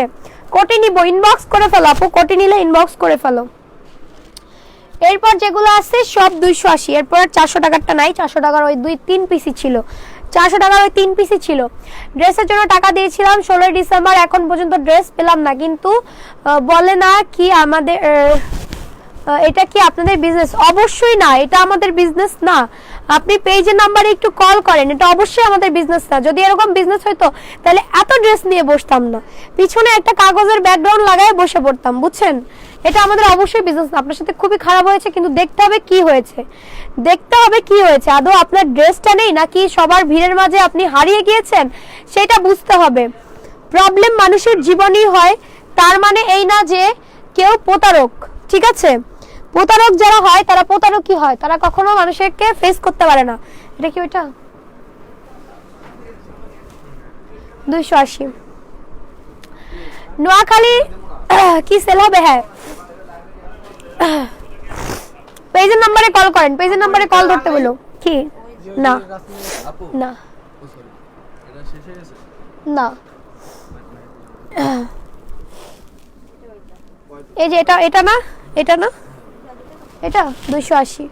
কোটি নিব, ইনবক্স করে ফেলো আপু। কোটি নিলে ইনবক্স করে ফেলো। এরপর যেগুলো আছে সব 280। এরপর 400 টাকারটা নাই। 400 টাকার ওই 2-3 পিসই ছিল। 400 টাকার ওই 3 পিসই ছিল। ড্রেসের জন্য টাকা দিয়েছিলাম 16 ডিসেম্বর, এখন পর্যন্ত ড্রেস পেলাম না। কিন্তু বলে না কি আমাদের এটা কি আপনাদের বিজনেস? অবশ্যই না, এটা আমাদের বিজনেস না। আপনি পেজের নাম্বারে একটু কল করেন, এটা অবশ্যই আমাদের বিজনেস না। যদি এরকম বিজনেস হইতো তাহলে এত ড্রেস নিয়ে বসতাম না, পিছনে একটা কাগজের ব্যাকগ্রাউন্ড লাগায় বসে পড়তাম, বুঝছেন? এটা আমাদের অবশ্যই বিজনেস না। আপনার সাথে খুবই খারাপ হয়েছে, কিন্তু দেখতে হবে কি হয়েছে। আদৌ আপনার ড্রেসটা নেই নাকি সবার ভিড়ের মাঝে আপনি হারিয়ে গিয়েছেন, সেটা বুঝতে হবে। প্রবলেম মানুষের জীবনই হয়, তার মানে এই না যে কেউ প্রতারক, ঠিক আছে? প্রতারক যারা হয় তারা প্রতারকই হয়, তারা কখনো মানুষকে ফেস করতে পারে না। এটা কি ওইটা? 280। নোয়াখালী কি সেল হবে? হ্যাঁ, পেজের নাম্বারে কল করেন, পেজের নাম্বারে কল ধরতে বলো। কি না না না, এই যে এটা না, এটা 280।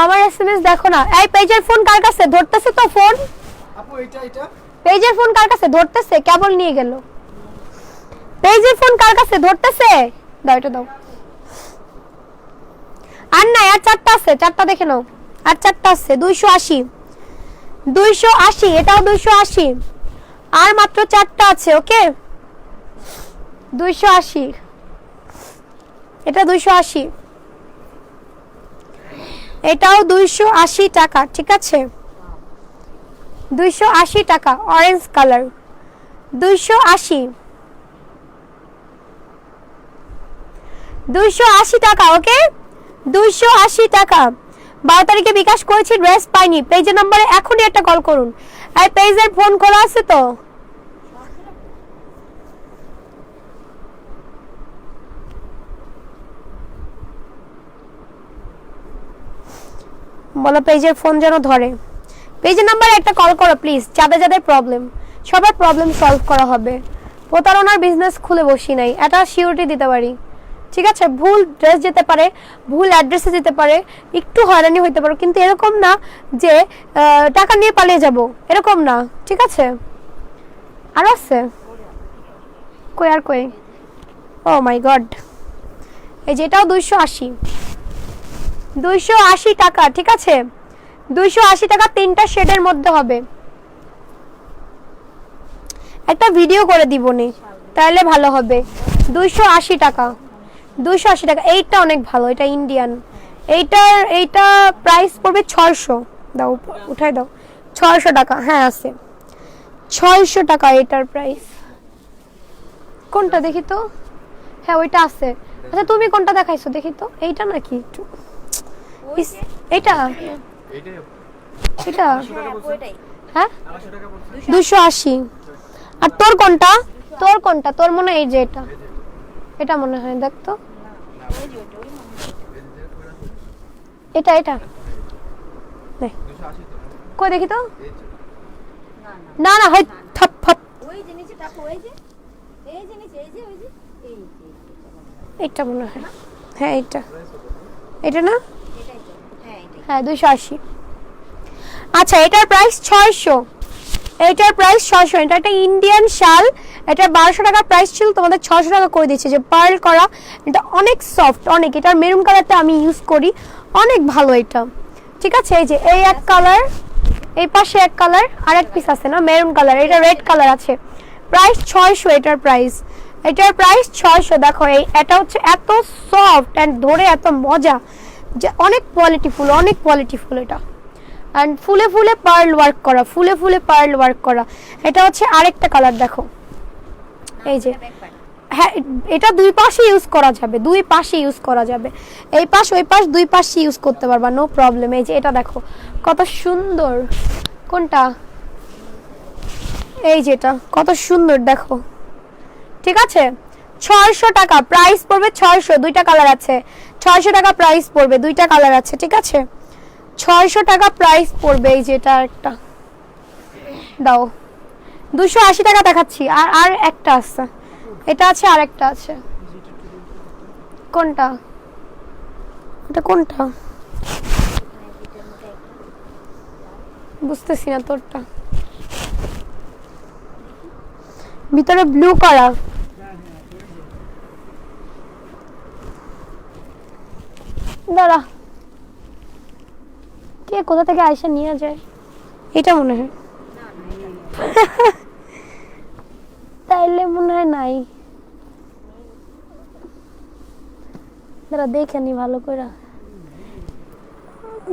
আমার এসএমএস দেখো না। এই পেজের ফোন কার কাছে? ধরতেছে তো ফোন আপু? এটা পেজের ফোন কার কাছে? ধরতেছে, কেবল নিয়ে গেল। পেজের ফোন কার কাছে? ধরতেছে, দাও এটা দাও। আর না, আর 4টা আছে, 4টা দেখে নাও। আর 4টা আছে। 280, এটাও 280। আর মাত্র 4টা আছে, ওকে? 280, এটা 280। এটাও 280 টাকা, ঠিক আছে? 280 টাকা, অরেঞ্জ কালার, 280। 280 টাকা, ওকে 280 টাকা। 12 তারিখে বিকাশ করেছি, ড্রেস পাইনি। পেজের নম্বরে এখনই একটা কল করুন। আর পেজের ফোন খোলা আছে তো? বলো পেজের ফোন যেন ধরে। পেজের নাম্বারে একটা কল করো প্লিজ। যাদের যাদের প্রবলেম, সবার প্রবলেম সলভ করা হবে। প্রতারণার বিজনেস খুলে বসি নাই, এটা সিউরিটি দিতে পারি। ঠিক আছে, ভুল ড্রেস যেতে পারে, ভুল অ্যাড্রেসে যেতে পারে, একটু হয়রানি হইতে পারে, কিন্তু এরকম না যে টাকা নিয়ে পালিয়ে যাব, এরকম না। ঠিক আছে, আর আছে কই? আর কই? ও মাই গড, এই যে এটাও 280 টাকা। ঠিক আছে, 280 টাকা, 3টা শেডের মধ্যে হবে। একটা ভিডিও করে দিবনি, তাহলে ভালো হবে। 280 টাকা, 280 টাকা। এইটা অনেক ভালো, এটা ইন্ডিয়ান। এইটা প্রাইস পড়বে 600। দাও, উঠাই দাও। 600 টাকা, হ্যাঁ আছে 600 টাকা এটার প্রাইস। কোনটা দেখি তো? হ্যাঁ ওইটা আছে। আচ্ছা তুমি কোনটা দেখাইছো দেখি তো? এইটা নাকি? এটা এইটাই এটা ওইটাই হ্যাঁ 800 টাকা বলছে। 280। আর তোর কোনটা? তোর কোনটা? তোর মনে হয় এই যে এটা, এটা মনে হয়। দেখ তো, এটা এটা দেখ 280 তো। কই দেখি তো। এই যে না না, হয় থাপ থাপ। ওই জিনিসটা টাকা, ওই যে এই জিনিস, এই যে ওই যে এই এটা মনে হয়, হ্যাঁ এটা, এটা না? এটাই তো, হ্যাঁ এটাই। হ্যাঁ 280। আচ্ছা এটার প্রাইস 600। এটার প্রাইস 600। এটা একটা ইন্ডিয়ান শাল। এটা 1200 টাকা প্রাইস ছিল, তোমাদের 600 টাকা করে দিচ্ছে। যে পার্ল করা, এটা অনেক সফট, অনেক। এটার মেরুন কালারটা আমি ইউজ করি, অনেক ভালো এটা। ঠিক আছে, এই যে এই এক কালার, এই পাশে এক কালার, আর এক পিস আছে না মেরুন কালার, এটা রেড কালার আছে। প্রাইস 600 এটার প্রাইস। এটার প্রাইস 600। দেখো এটা হচ্ছে এত সফট অ্যান্ড ধরে এত মজা, যে অনেক কোয়ালিটিফুল, অনেক কোয়ালিটিফুল এটা। অ্যান্ড ফুলে ফুলে পার্ল ওয়ার্ক করা, ফুলে ফুলে পার্ল ওয়ার্ক করা। এটা হচ্ছে আরেকটা কালার, দেখো এই যে। হ্যাঁ এটা দুই পাশে ইউজ করা যাবে, দুই পাশে ইউজ করা যাবে। এই পাশ ওই পাশ দুই পাশে ইউজ করতে পারবা, নো প্রবলেম। এই যে এটা দেখো কত সুন্দর। কোনটা? এই যেটা কত সুন্দর দেখো। ঠিক আছে, 600 টাকা প্রাইস পড়বে। 600, দুইটা কালার আছে। 600 টাকা প্রাইস পড়বে, দুইটা কালার আছে। ঠিক আছে, 600 টাকা প্রাইস পড়বে। এই যে এটা একটা দাও, 280 টাকা দেখাচ্ছি। আর একটা আছে, এটা আছে, আর একটা আছে। কোনটা? এটা কোনটা বুঝতেছি না। তোরটা ভিতরে ব্লু করা। দাঁড়া, কে কোথা থেকে আইসা নিয়ে যায়? এটা মনে হয় তাইলে মনে হয় নাই। দাঁড়া দেখে নি ভালো করে।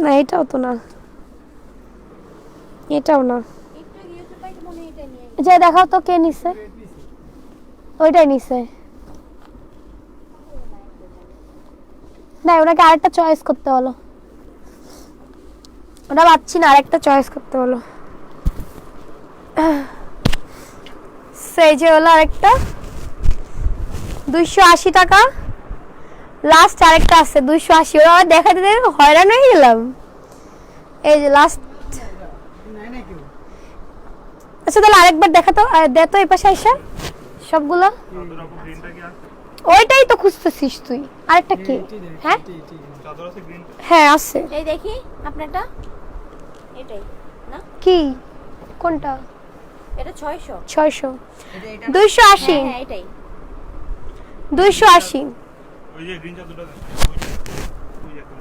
না এটাও তো না, এটাও না। একটু ইউজ পাই তো মনে হয় এটা নিয়ে যে দেখাও তো কে নিছে। ওইটাই নিছে। না ওনাকে আরেকটা চয়েস করতে হলো, ওটা পাচ্ছি না, আরেকটা চয়েস করতে হলো। সেই যে হলো আরেকটা 280 টাকা। লাস্ট আরেকটা আছে 280। ওরা আবার দেখাতে দেবে, হয়রান হয়ে গেলাম। এই যে লাস্ট। নাই না কেউ। আচ্ছা তাহলে আরেকবার দেখা তো, দে তো এই পাশে এসে সবগুলো। ওইটাই তো খুঁজতেছিস তুই, আরেকটা কি? হ্যাঁ হ্যাঁ আছে। এই দেখি আপনারটা, এটাই না? কি কোনটা? এটা 600। 600। এটা এটা 280। হ্যাঁ হ্যাঁ এটাই। 280। ওই যে গ্রিন চাদরটা দেন। ওই যে একটা।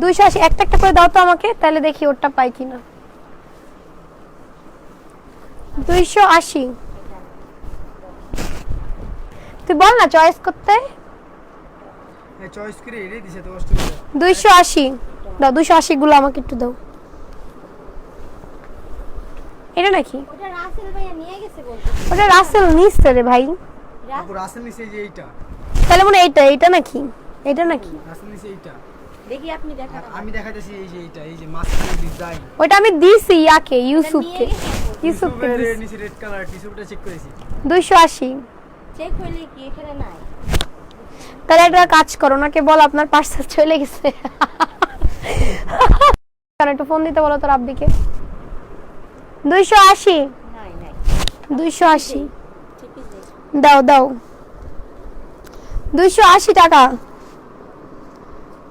280। একটা একটা করে দাও তো আমাকে, তাহলে দেখি ওরটা পাই কিনা। 280। তুই বল না চয়েস করতে। চয়েস করে এটাই দিছে তো অস্ট্রেলিয়া। 280 দাও, 280 গুলো আমাকে একটু দাও। এটা নাকি? ওটা রাসেল ভাইয়া নিয়ে গেছে বলতে। ওটা রাসেল নিচ্ছে রে ভাই। আপু রাসেল নিচে এই যে এইটা, তাহলে মনে হয় এইটা নাকি? এটা নাকি? রাসেল নিচে এইটা। দেখি আপনি দেখান আর আমি দেখাইতেছি এই যে এইটা, এই যে মাঝখানে ডিজাইন। ওইটা আমি দিছি ইয়াকে, ইউসুফকে। ইউসুফকে টিস্যুপের দিছি। নিচে রেড কালার, টিস্যুপটা চেক করেছি। 280। চেক হইলে কি এখানে নাই? তাহলে একটা কাজ করো, ওনাকে বল আপনার পার্সেল চলে গেছে। কারণ একটু ফোন দিতে বলো তো রাব্বিকে। 280। নাই নাই 280 ঠিক আছে দাও দাও। 280 টাকা।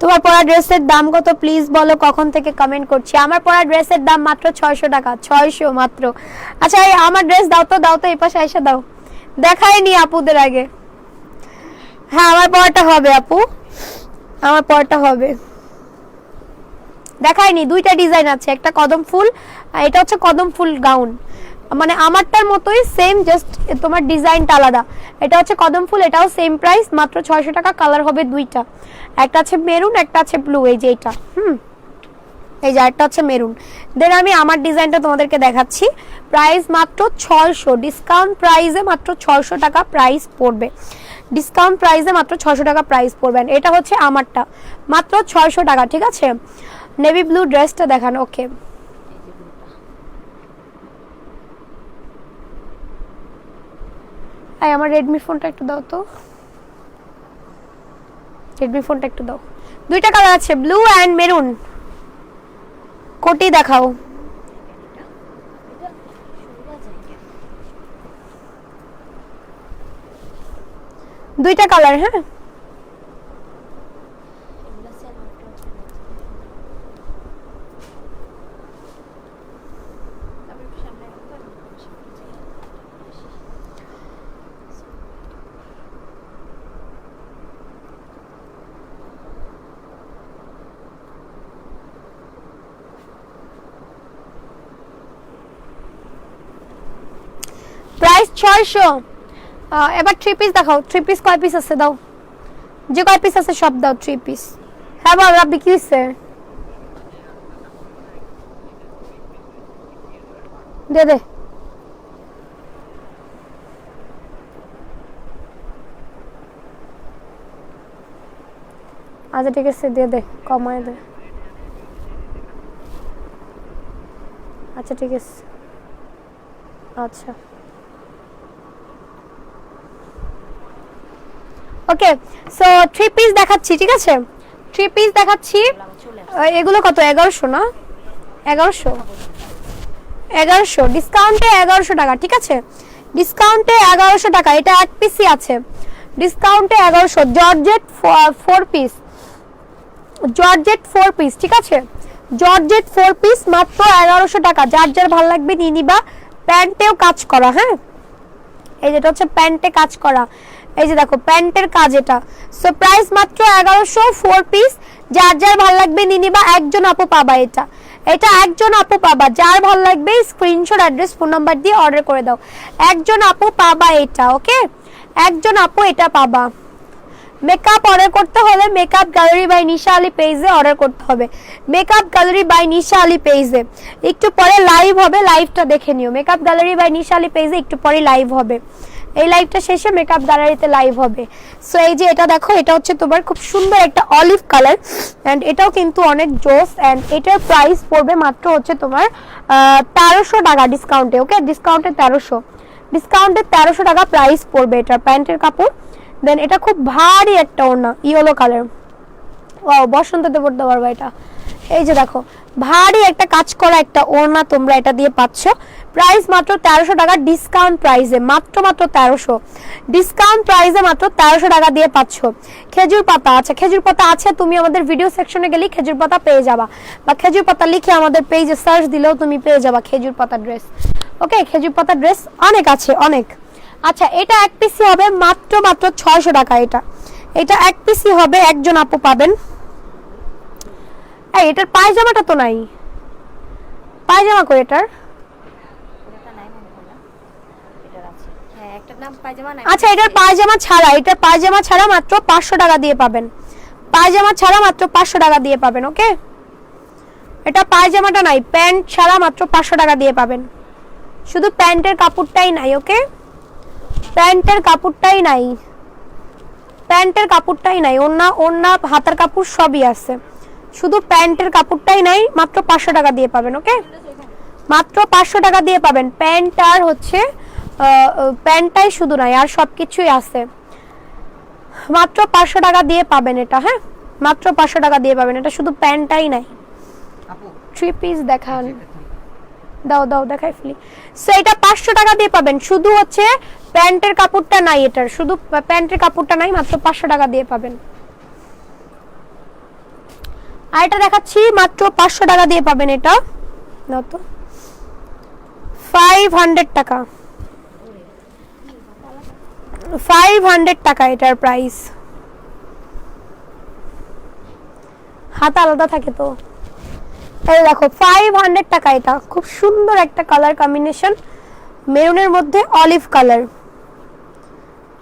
তোমার পরা ড্রেসের দাম কত প্লিজ বলো, কখন থেকে কমেন্ট করছি। আমার পরা ড্রেসের দাম মাত্র 600 টাকা, 600 মাত্র। আচ্ছা এই আমার ড্রেস দাও তো এই পাশে এসে দাও, দেখাইনি আপুদের আগে। হ্যাঁ আমার পরাটা হবে আপু, আমার পরাটা হবে। দেখাইনি, দুইটা ডিজাইন আছে, একটা কদম ফুল আর এটা হচ্ছে কদম ফুল গাউন, মানে আমারটার মতোই সেম, জাস্ট তোমার ডিজাইনটা আলাদা। এটা হচ্ছে কদম ফুল, এটাও সেম প্রাইস, মাত্র 600 টাকা। কালার হবে দুইটা, একটা আছে মেরুন, একটা আছে ব্লু। এই যে এটা এই যে একটা হচ্ছে মেরুন। দেন আমি আমার ডিজাইনটা তোমাদেরকে দেখাচ্ছি। প্রাইস মাত্র 600, ডিসকাউন্ট প্রাইসে মাত্র 600 টাকা প্রাইস পড়বে। ডিসকাউন্ট প্রাইসে মাত্র 600 টাকা প্রাইস পড়বেন। এটা হচ্ছে আমারটা, মাত্র 600 টাকা, ঠিক আছে। নেভি ব্লু ড্রেসটা দেখান, ওকে। এই আমার রেডমি ফোনটা একটু দাও তো, রেডমি ফোনটা একটু দাও। দুইটা কালার আছে, ব্লু এন্ড মেরুন। কোটি দেখাও। দুইটা কালার, হ্যাঁ। এগুলা সেল করতে তবে সামনে রাখতে প্রাইস 600। এবার 3 পিস দেখাও। 3 পিস কয় পিস আছে দাও, যে কয় পিস আছে সব দাও 3 পিস। হ্যাঁ বল রাব্বি কি হইছে? দে দে। আচ্ছা ঠিক আছে, দিয়ে দে, কমায় দে। আচ্ছা ঠিক আছে, আচ্ছা ওকে। সো 3 পিস দেখাচ্ছি, ঠিক আছে। 3 পিস দেখাচ্ছি। চলে এগুলো কত? 1100 না? 1100 ডিসকাউন্টে 1100 টাকা, ঠিক আছে। ডিসকাউন্টে 1100 টাকা। এটা এক পিসই আছে, ডিসকাউন্টে 1100। জর্জেট 4 পিস, জর্জেট 4 পিস, ঠিক আছে। জর্জেট 4 পিস মাত্র 1100 টাকা। যার যার ভালো লাগবে নিয়ে নিবা। প্যান্টেও কাজ করা, হ্যাঁ, এই যেটা হচ্ছে প্যান্টে কাজ করা। এই যে দেখো প্যান্টের কাজ এটা। সো প্রাইস মাত্র 1100, 4 পিস। যার যার ভালো লাগবে নিয়ে নিবা। একজন আপু পাবা এটা, এটা একজন আপু পাবা। যার ভালো লাগবে স্ক্রিনশট, অ্যাড্রেস, ফোন নাম্বার দিয়ে অর্ডার করে দাও। একজন আপু পাবা এটা, ওকে। একজন আপু এটা পাবা। মেকআপ অর্ডার করতে হলে মেকআপ গ্যালারি বাই নিশা আলী পেজে অর্ডার করতে হবে। মেকআপ গ্যালারি বাই নিশা আলী পেজে একটু পরে লাইভ হবে, লাইভটা দেখে নিও। মেকআপ গ্যালারি বাই নিশা আলী পেজে একটু পরে লাইভ হবে। এই লাইভটা শেষে মেকআপ গ্যালারিতে লাইভ হবে। সো এই যে এটা দেখো, এটা হচ্ছে তোমার খুব সুন্দর একটা অলিভ কালার এন্ড এটাও কিন্তু অনেক জোস। এন্ড এটার প্রাইস পড়বে মাত্র হচ্ছে তোমার 1300 টাকা ডিসকাউন্টে, ওকে। ডিসকাউন্টে 1300, ডিসকাউন্টে 1300 টাকা প্রাইস পড়বে এটার। প্যান্টের কাপড়। দেন এটা খুব ভারী একটা ওড়না, ইয়েলো কালার। ওয়াও, বসন্ততে পড়তে পারবে এটা। এই যে দেখো ভারী একটা কাজ করা একটা ওড়না তোমরা এটা দিয়ে পাচ্ছ। প্রাইস মাত্র 1300 টাকা ডিসকাউন্ট প্রাইসে, মাত্র 1300 ডিসকাউন্ট প্রাইসে মাত্র 1300 টাকা দিয়ে পাচ্ছ। খেজুর পাতা আছে, খেজুর পাতা আছে। তুমি আমাদের ভিডিও সেকশনে গেলেই খেজুর পাতা পেয়ে যাবা, বা খেজুর পাতা লিখে আমাদের পেজে সার্চ দিলেও তুমি পেয়ে যাবা খেজুর পাতা ড্রেস, ওকে। খেজুর পাতা ড্রেস অনেক আছে, অনেক। আচ্ছা এটা এক পিসি হবে মাত্র 600 টাকা। এটা এক পিসি হবে, একজন আপু পাবেন। এই এটার পায়জামাটা তো নাই, পায়জামা কই এটার? এটা নাই মনে হয় না, এটার আছে। হ্যাঁ একটা নাম পায়জামা নাই। আচ্ছা এটার পায়জামা ছাড়া, এটার পায়জামা ছাড়া মাত্র 500 টাকা দিয়ে পাবেন। পায়জামা ছাড়া মাত্র 500 টাকা দিয়ে পাবেন, ওকে। এটা পায়জামাটা নাই, প্যান্ট ছাড়া মাত্র 500 টাকা দিয়ে পাবেন। শুধু প্যান্টের কাপড়টাই নাই, ওকে। প্যান্টের কাপড়টাই নাই, প্যান্টের কাপড়টাই নাই, ওড়না ওড়না হাতার কাপড় সবই আছে, শুধু প্যান্টের কাপড়টাই নাই। মাত্র 500 টাকা দিয়ে পাবেন। ওকে, মাত্র 500 টাকা দিয়ে পাবেন। প্যান্ট আর হচ্ছে প্যান্টটাই শুধু নাই, আর সব কিছুই আছে। মাত্র 500 টাকা দিয়ে পাবেন এটা। হ্যাঁ, মাত্র 500 টাকা দিয়ে পাবেন এটা, শুধু প্যান্টটাই নাই। আপু 3 পিস দেখান, দাও দাও দেখাই ফেলি। সো এটা 500 টাকা দিয়ে পাবেন, শুধু হচ্ছে প্যান্টের কাপড়টা নাই, এটার শুধু প্যান্টের কাপড়টা নাই, মাত্র 500 টাকা দিয়ে পাবেন। আর এটা দেখাচ্ছি, মাত্র 500 টাকা দিয়ে পাবেন এটা। নাও তো, 500 টাকা, 500 টাকা এটার প্রাইস। হাত আলাদা থাকে তো। এই দেখো 500 টাকা, এটা খুব সুন্দর একটা কালার কম্বিনেশন, মেরুনের মধ্যে অলিভ কালার।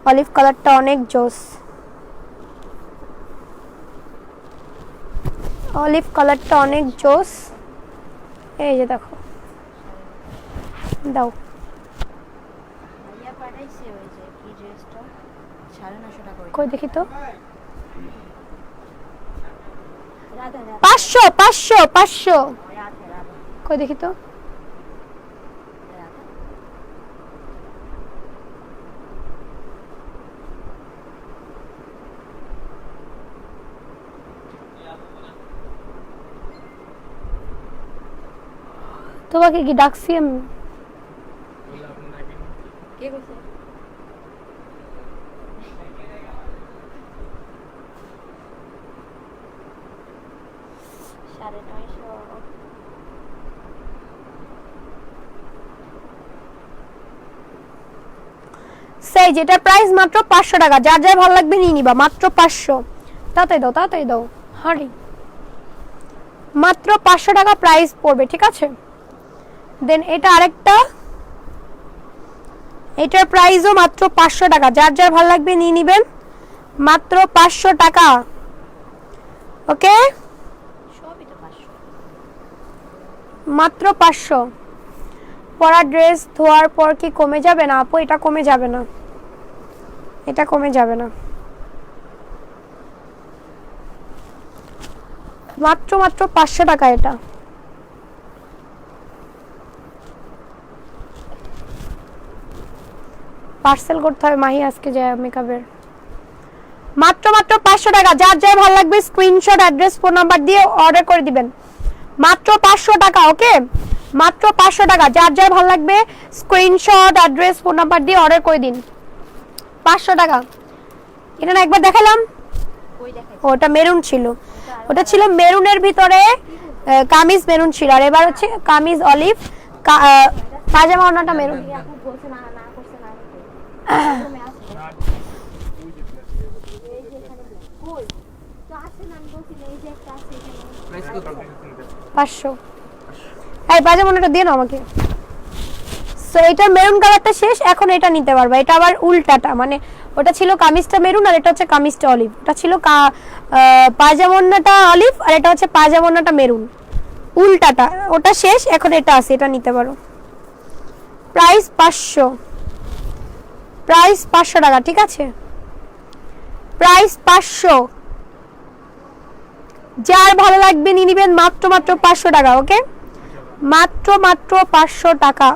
অলিভ কালারটা অনেক জোস, অলিভ কালারটা অনেক জোস। এই যে দেখো, দাও। ভাইয়া পাঠাইছে ওই যে কি ড্রেসটা 950 টাকা করে। কই দেখি তো, রাধা রাধা 500 500 500। রাধা রাধা কই দেখি তো, রাধা। তোমাকে কি ডাকছি আমি? বললাম আপনাকে কে কইছে? সাড়ে 900। সেই যেটা প্রাইস মাত্র 500 টাকা, যার যার ভালো লাগবে নিয়ে নিবা, মাত্র 500। তাড়াতাড়ি দাও, তাড়াতাড়ি দাও, হারি। মাত্র 500 টাকা প্রাইস পড়বে, ঠিক আছে। দেন এটা আরেকটা, এটার প্রাইসও মাত্র 500 টাকা, যার যার ভালো লাগবে নিয়ে নিবেন, মাত্র 500 টাকা। ওকে, সবই তো 500। মাত্র 500। পরা ড্রেস ধোয়ার পর কি কমে যাবে না আপু? এটা কমে যাবে না, এটা কমে যাবে না। মাত্র মাত্র 500 টাকা এটা। পার্সেল করতে হবে মাহি আজকে যায় মেকআপের। মাত্র মাত্র 500 টাকা, যার যার ভালো লাগবে স্ক্রিনশট অ্যাড্রেস ফোন নাম্বার দিয়ে অর্ডার করে দিবেন। মাত্র 500 টাকা। ওকে, মাত্র 500 টাকা, যার যার ভালো লাগবে স্ক্রিনশট অ্যাড্রেস ফোন নাম্বার দিয়ে অর্ডার করে দিন। 500 টাকা। এটা না একবার দেখালাম, কই দেখাই? ওটা মেরুন ছিল, ওটা ছিল মেরুনের ভিতরে কামিজ মেরুন ছিল, আর এবার হচ্ছে কামিজ অলিভ, পাজামা ওড়নাটা মেরুন। আপু বলছে না না করছে না তুমি আসো। এই যে এখানে কই তো আছে না, আমি বলছি না এই যে একটা আছে এখানে। প্রাইস কত? 500। এই পাজামা ওড়নাটা দিয়ে নাও আমাকে। সো এটা মেরুন কালারটা শেষ, এখন এটা নিতে পারবা। এটা আবার উল্টাটা, মানে ওটা ছিল কামিজটা মেরুন আর এটা হচ্ছে কামিজটা অলিভ। ওটা ছিল পাজামা ওড়নাটা অলিভ আর এটা হচ্ছে পাজামা ওড়নাটা মেরুন, উল্টাটা। ওটা শেষ, এখন এটা আছে, এটা নিতে পারো। প্রাইস 500, প্রাইস 500 টাকা, ঠিক আছে। প্রাইস 500, যার ভালো লাগবে নিয়ে নিবেন, মাত্র মাত্র 500 টাকা। ওকে, মাত্র মাত্র 500 টাকা,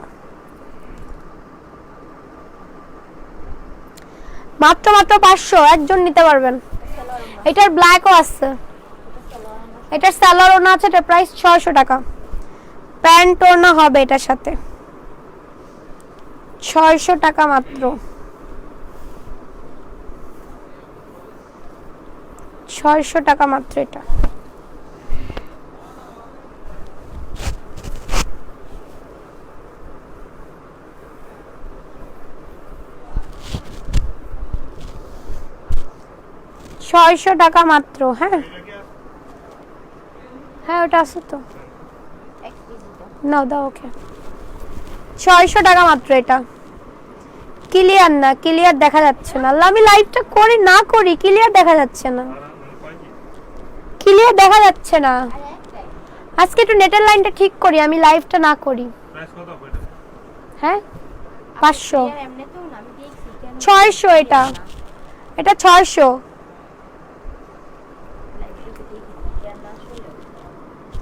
মাত্র মাত্র 500, একজন নিতে পারবেন। এটার ব্ল্যাকও আছে, এটার সালোয়ার ওড়না আছে, এটার প্রাইস 600 টাকা। প্যান্ট ওড়না হবে এটার সাথে, 600 টাকা মাত্র, 600 টাকা মাত্র এটা। ছয়শো টাকা মাত্র। হ্যাঁ হ্যাঁ, ওটা আছে তো, এক কেজি দাও। নাও দাও ওকে। 600 টাকা মাত্র এটা। ক্লিয়ার না, ক্লিয়ার দেখা যাচ্ছে না। আল্লাহ, আমি লাইভটা করি না করি ক্লিয়ার দেখা যাচ্ছে না, ক্লিয়ার দেখা যাচ্ছে না। আর একটাই আজকে একটু নেটের লাইনটা ঠিক করি, আমি লাইভটা না করি। প্রাইস কত কয়টা? হ্যাঁ 500। আর এমনিতেও না, আমি দেখছি কেন 600 এটা, এটা 600। লাইভটা দেখি ক্লিয়ার না আসলে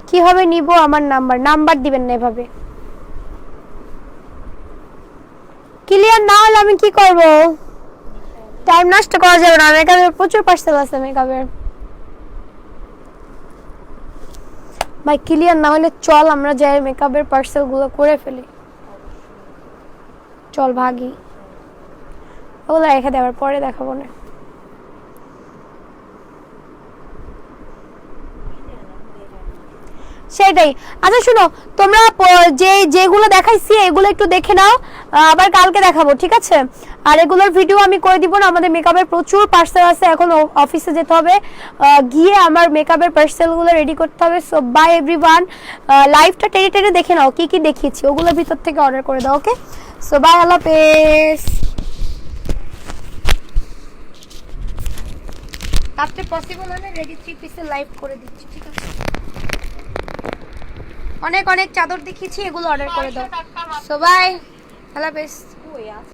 কিভাবে নিব আমার নাম্বার দিবেন না এভাবে। ক্লিয়ার না হলে আমি কি করব? টাইম নষ্ট করা যাবে না, মেকআপের প্রচুর পার্সেল আছে মেকআপের। ভাই ক্লিয়ার না হলে চল আমরা যাই মেকআপের পার্সেল গুলো করে ফেলি, চল ভাগি। ওগুলো রেখে দেওয়ার পরে দেখাবো না। সেটাই। আচ্ছা শুনো, তোমরা যেগুলো দেখাইছি এগুলো একটু দেখে নাও, আবার কালকে দেখাবো, ঠিক আছে? আর এগুলোর ভিডিও আমি করে দিব না, আমাদের মেকআপের প্রচুর পার্সেল আছে, এখন অফিসে যেতে হবে, গিয়ে আমার মেকআপের পার্সেলগুলো রেডি করতে হবে। সো বাই এভরিওয়ান, লাইভটা টেনে টেনে দেখে নাও কি কি দেখিয়েছি, ওগুলোর ভিতর থেকে অর্ডার করে দাও। ওকে, সো বাই, আল্লাহ হাফেজ। রাত্রে পসিবল হলে রেডি 3 পিসের লাইভ করে দিচ্ছি, ঠিক আছে? অনেক অনেক চাদর দেখিয়েছি, এগুলো অর্ডার করে দাও। সো বাই, আল্লাহ হাফেজ।